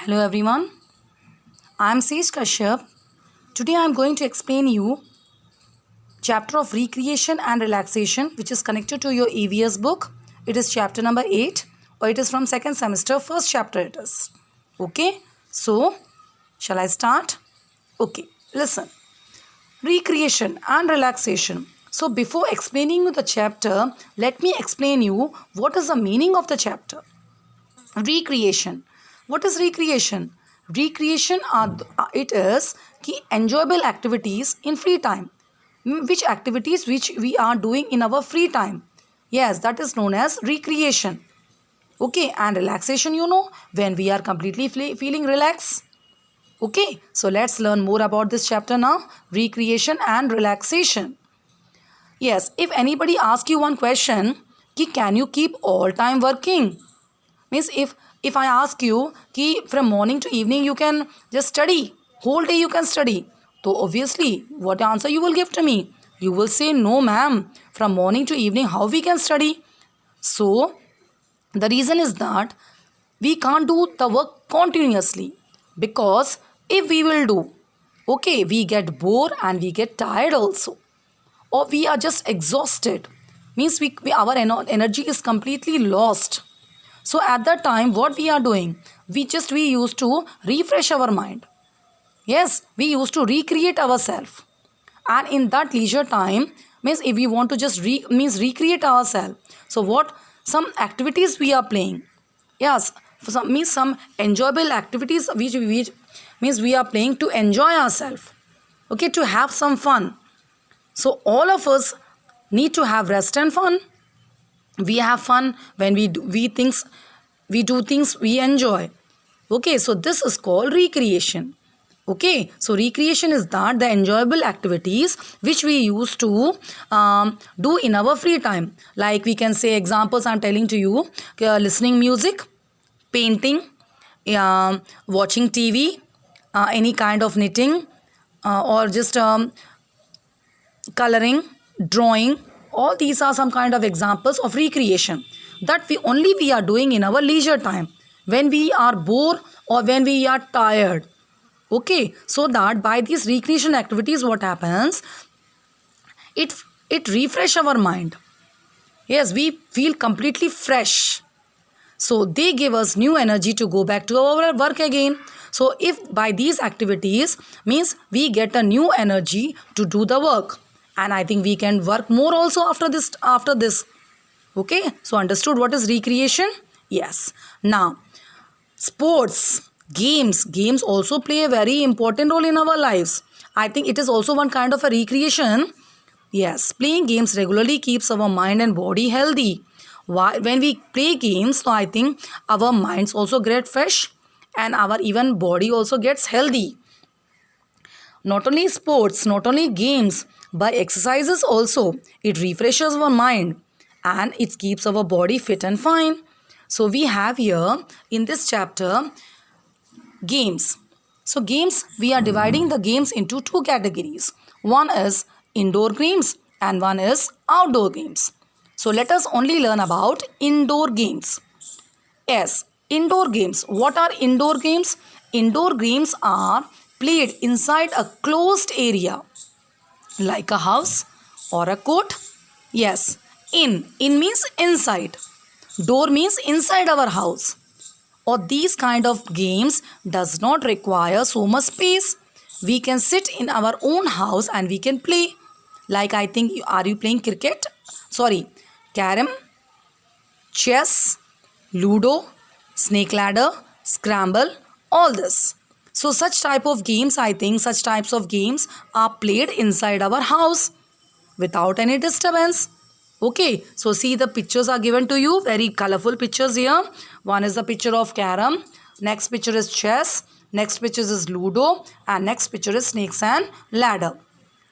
Hello everyone, I am Sej Kashyap. Today I am going to explain you chapter of recreation and relaxation which is connected to your EVS book. It is chapter number 8 or it is from second semester, first chapter it is. Okay, so shall I start? Okay, listen. Recreation and relaxation. So before explaining you the chapter, let me explain you what is the meaning of the chapter. Recreation. What is recreation? Recreation it is ki enjoyable activities in free time. Which activities which we are doing in our free time? Yes, that is known as recreation. Okay, and relaxation, when we are completely feeling relaxed. Okay, so let's learn more about this chapter now. Recreation and relaxation. Yes, if anybody asks you one question, ki can you keep all time working? Means if I ask you ki from morning to evening you can just study, whole day you can study, so obviously what answer you will give to me? You will say no ma'am, from morning to evening how we can study? So the reason is that we can't do the work continuously, because if we will do, okay, we get bored and we get tired also, or we are just exhausted, means our energy is completely lost. So at that time, what we are doing? We used to refresh our mind. Yes, we used to recreate ourselves. And in that leisure time, means if we want to just recreate ourselves. So what? Some activities we are playing. Yes, some enjoyable activities which means we are playing to enjoy ourselves. Okay, to have some fun. So all of us need to have rest and fun. We have fun when we do things we enjoy. Okay, so this is called recreation. Okay, so recreation is that the enjoyable activities which we used to do in our free time. Like we can say examples I'm telling to you: listening music, painting, watching TV, any kind of knitting, or just coloring, drawing. All these are some kind of examples of recreation that we are doing in our leisure time when we are bored or when we are tired. Okay, so that by these recreation activities what happens, it refresh our mind. Yes, we feel completely fresh, so they give us new energy to go back to our work again. So if by these activities, means we get a new energy to do the work, and I think we can work more also after this. Okay, so understood what is recreation? Yes. Now sports, games also play a very important role in our lives. I think it is also one kind of a recreation. Yes, playing games regularly keeps our mind and body healthy. Why? When we play games, so I think our minds also get fresh and our even body also gets healthy. Not only sports, not only games, by exercises also, it refreshes our mind and it keeps our body fit and fine. So we have here in this chapter games. So games, we are dividing the games into two categories. One is indoor games and one is outdoor games. So let us only learn about indoor games. Yes, indoor games. What are indoor games? Indoor games are played inside a closed area like a house or a court. Yes, in means inside. Door means inside our house. Or these kind of games does not require so much space. We can sit in our own house and we can play. Like I think, are you playing cricket? Sorry, carom, chess, ludo, snake ladder, scramble, all this. So such type of games, I think such types of games are played inside our house without any disturbance. Okay, so see the pictures are given to you, very colorful pictures here. One is the picture of carom, next picture is chess, next picture is ludo, and next picture is snakes and ladder.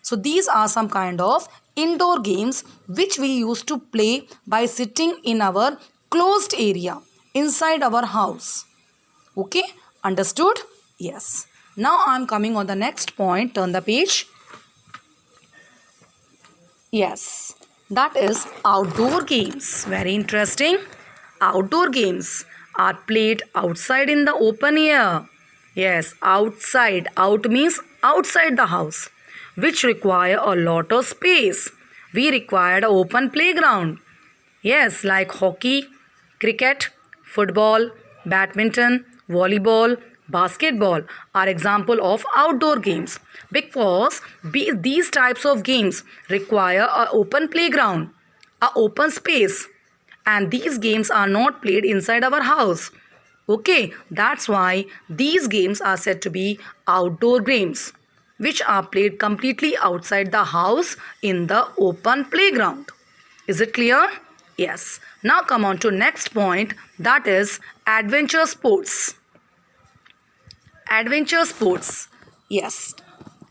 So these are some kind of indoor games which we used to play by sitting in our closed area inside our house. Okay, understood? Yes. Now I am coming on the next point. Turn the page. Yes, that is outdoor games. Very interesting. Outdoor games. are played outside in the open air. Yes, outside. Out means outside the house, which require a lot of space. We required an open playground. Yes, like hockey, cricket, football, badminton, volleyball, basketball are example of outdoor games because these types of games require an open playground, a open space, and these games are not played inside our house. Okay, that's why these games are said to be outdoor games, which are played completely outside the house in the open playground. Is it clear? Yes. Now come on to next point, that is adventure sports. Adventure sports. Yes.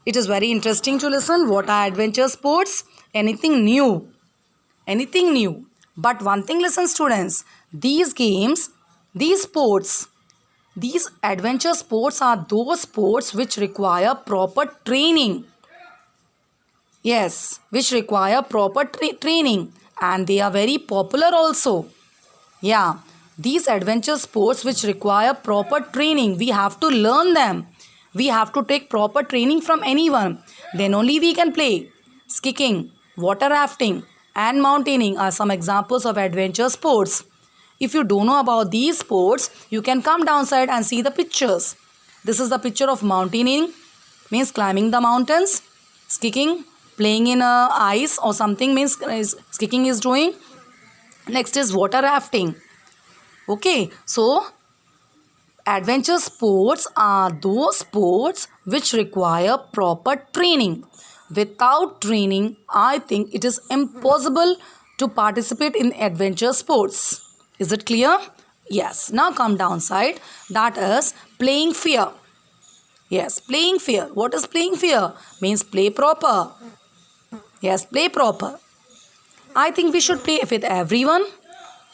It is very interesting to listen. What are adventure sports? Anything new. Anything new. But one thing, listen students, these games, these sports, these adventure sports are those sports which require proper training. Yes, which require proper training, and they are very popular also. Yeah, these adventure sports which require proper training, we have to learn them. We have to take proper training from anyone. Then only we can play. Skiing, water rafting, and mountaineering are some examples of adventure sports. If you don't know about these sports, you can come downside and see the pictures. This is the picture of mountaineering, means climbing the mountains. Skiing, playing in ice or something, means skiing is doing. Next is water rafting. Okay, so adventure sports are those sports which require proper training. Without training, I think it is impossible to participate in adventure sports. Is it clear? Yes. Now come downside. That is playing fair. Yes, playing fair. What is playing fair? Means play proper. Yes, play proper. I think we should play with everyone,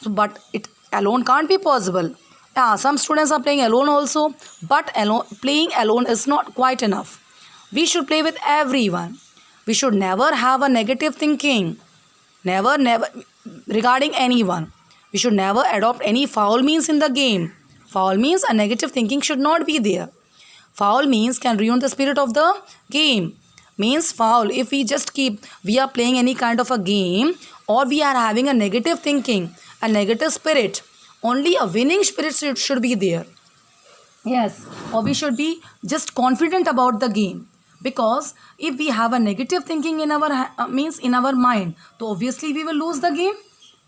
but it alone can't be possible. Yeah, some students are playing alone also, but playing alone is not quite enough. We should play with everyone. We should never have a negative thinking. Never regarding anyone. We should never adopt any foul means in the game. Foul means a negative thinking should not be there. Foul means can ruin the spirit of the game. Means foul. If we are playing any kind of a game or we are having a negative thinking, a negative spirit, only a winning spirit should be there. Yes, or we should be just confident about the game. Because if we have a negative thinking in our means in our mind, so obviously we will lose the game.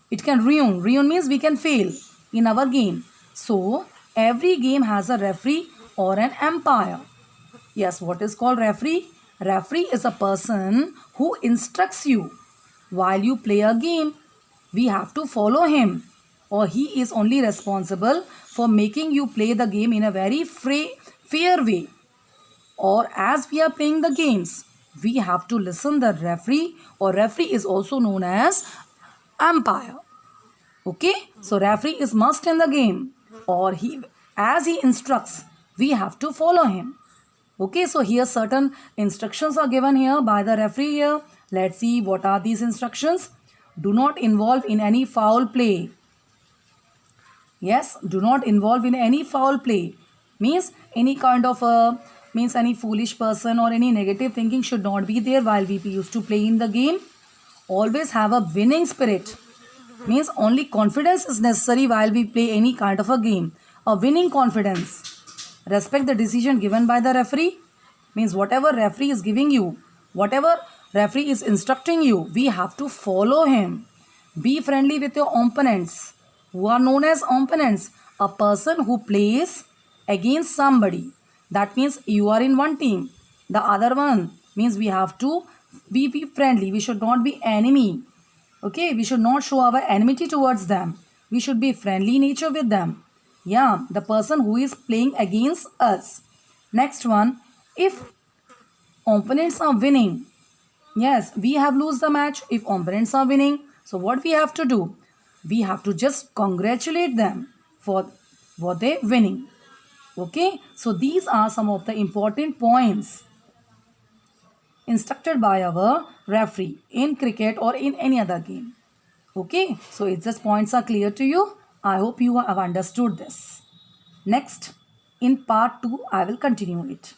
It can ruin. Ruin means we can fail in our game. So every game has a referee or an umpire. Yes, what is called referee? Referee is a person who instructs you while you play a game. We have to follow him, or he is only responsible for making you play the game in a very fair way. Or as we are playing the games, we have to listen the referee, or referee is also known as umpire. Okay, so referee is must in the game, or as he instructs, we have to follow him. Okay, so here certain instructions are given here by the referee here. Let's see what are these instructions. Do not involve in any foul play. Yes, do not involve in any foul play. Means any kind of means any foolish person or any negative thinking should not be there while we used to play in the game. Always have a winning spirit. Means only confidence is necessary while we play any kind of a game. A winning confidence. Respect the decision given by the referee. Means whatever referee is giving you, whatever referee is instructing you, we have to follow him. Be friendly with your opponents, who are known as opponents. A person who plays against somebody. That means you are in one team. The other one means we have to be friendly. We should not be enemy. Okay, we should not show our enmity towards them. We should be friendly nature with them. Yeah, the person who is playing against us. Next one, if opponents are winning, yes, we have lose the match if opponents are winning. So what we have to do? We have to just congratulate them for their winning. Okay, so these are some of the important points instructed by our referee in cricket or in any other game. Okay, so it's just points are clear to you. I hope you have understood this. Next, in part 2, I will continue it.